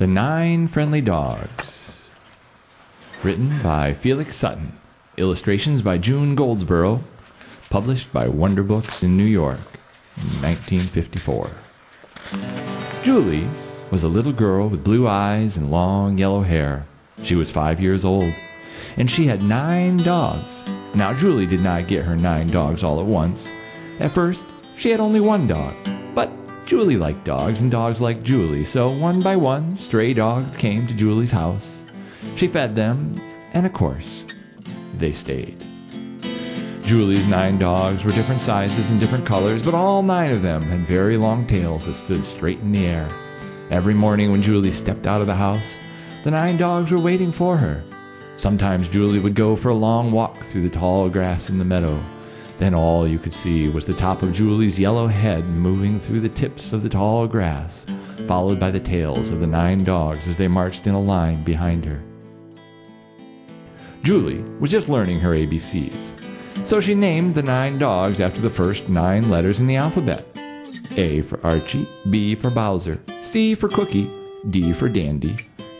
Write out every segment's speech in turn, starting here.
The 9 Friendly Dogs. Written by Felix Sutton. Illustrations by June Goldsboro. Published by Wonder Books in New York in 1954. Julie was a little girl with blue eyes and long yellow hair. She was 5 years old, and she had 9 dogs. Now, Julie did not get her 9 dogs all at once. At first, she had only 1 dog, but Julie liked dogs, and dogs liked Julie, so one by one, stray dogs came to Julie's house. She fed them, and of course, they stayed. Julie's 9 dogs were different sizes and different colors, but all 9 of them had very long tails that stood straight in the air. Every morning when Julie stepped out of the house, the 9 dogs were waiting for her. Sometimes Julie would go for a long walk through the tall grass in the meadow. Then all you could see was the top of Julie's yellow head moving through the tips of the tall grass, followed by the tails of the 9 dogs as they marched in a line behind her. Julie was just learning her ABCs, so she named the 9 dogs after the first 9 letters in the alphabet. A for Archie, B for Bowser, C for Cookie, D for Dandy,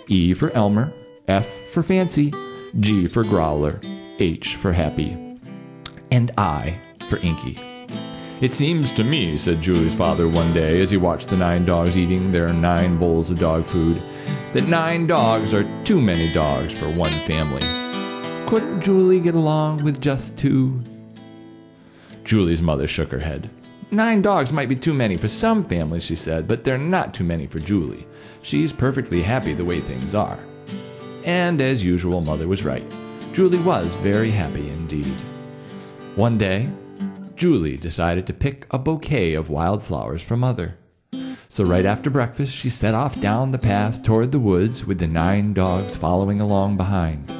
E for Elmer, F for Fancy, G for Growler, H for Happy, and I for Inky. "It seems to me," said Julie's father one day as he watched the 9 dogs eating their 9 bowls of dog food, "that 9 dogs are too many dogs for one family. Couldn't Julie get along with just 2? Julie's mother shook her head. "9 dogs might be too many for some families," she said, "but they're not too many for Julie. She's perfectly happy the way things are." And as usual, Mother was right. Julie was very happy indeed. One day, Julie decided to pick a bouquet of wildflowers for Mother. So right after breakfast, she set off down the path toward the woods with the 9 dogs following along behind.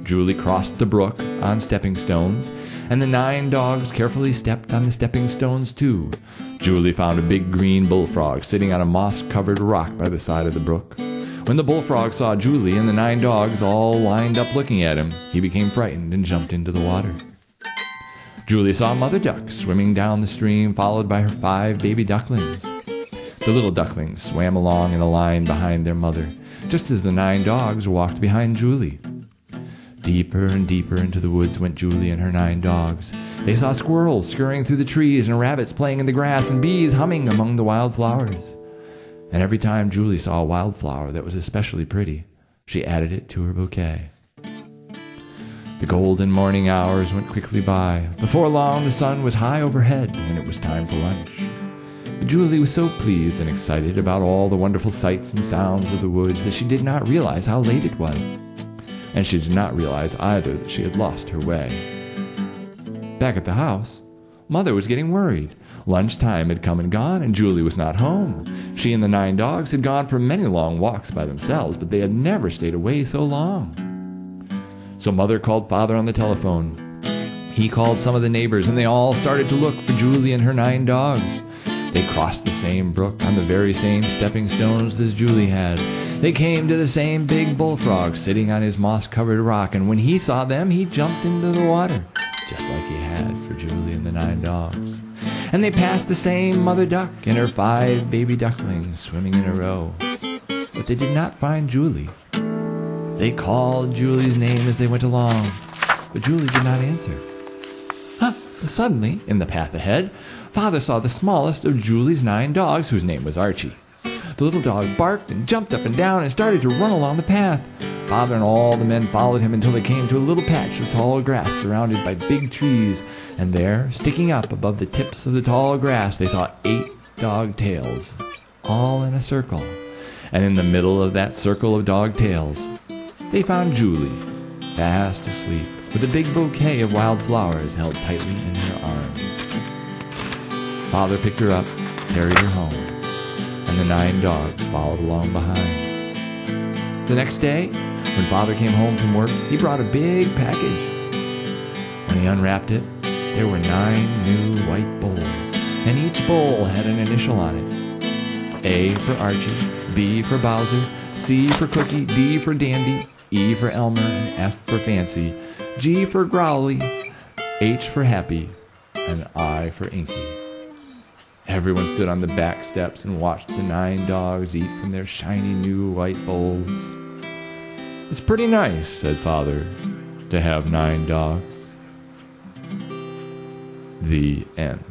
Julie crossed the brook on stepping stones, and the 9 dogs carefully stepped on the stepping stones too. Julie found a big green bullfrog sitting on a moss-covered rock by the side of the brook. When the bullfrog saw Julie and the 9 dogs all lined up looking at him, he became frightened and jumped into the water. Julie saw Mother Duck swimming down the stream, followed by her 5 baby ducklings. The little ducklings swam along in a line behind their mother, just as the 9 dogs walked behind Julie. Deeper and deeper into the woods went Julie and her 9 dogs. They saw squirrels scurrying through the trees and rabbits playing in the grass and bees humming among the wildflowers. And every time Julie saw a wildflower that was especially pretty, she added it to her bouquet. The golden morning hours went quickly by. Before long, the sun was high overhead, and it was time for lunch. But Julie was so pleased and excited about all the wonderful sights and sounds of the woods that she did not realize how late it was. And she did not realize either that she had lost her way. Back at the house, Mother was getting worried. Lunchtime had come and gone, and Julie was not home. She and the 9 dogs had gone for many long walks by themselves, but they had never stayed away so long. So Mother called Father on the telephone. He called some of the neighbors, and they all started to look for Julie and her 9 dogs. They crossed the same brook on the very same stepping stones as Julie had. They came to the same big bullfrog sitting on his moss-covered rock, and when he saw them, he jumped into the water, just like he had for Julie and the 9 dogs. And they passed the same Mother Duck and her 5 baby ducklings swimming in a row. But they did not find Julie. They called Julie's name as they went along, but Julie did not answer. But suddenly, in the path ahead, Father saw the smallest of Julie's 9 dogs, whose name was Archie. The little dog barked and jumped up and down and started to run along the path. Father and all the men followed him until they came to a little patch of tall grass surrounded by big trees, and there, sticking up above the tips of the tall grass, they saw 8 dog tails, all in a circle. And in the middle of that circle of dog tails, they found Julie, fast asleep, with a big bouquet of wildflowers held tightly in her arms. Father picked her up, carried her home, and the 9 dogs followed along behind. The next day, when Father came home from work, he brought a big package. When he unwrapped it, there were 9 new white bowls, and each bowl had an initial on it. A for Archie, B for Bowser, C for Cookie, D for Dandy, E for Elmer, and F for Fancy, G for Growly, H for Happy, and I for Inky. Everyone stood on the back steps and watched the 9 dogs eat from their shiny new white bowls. "It's pretty nice," said Father, "to have 9 dogs." The end.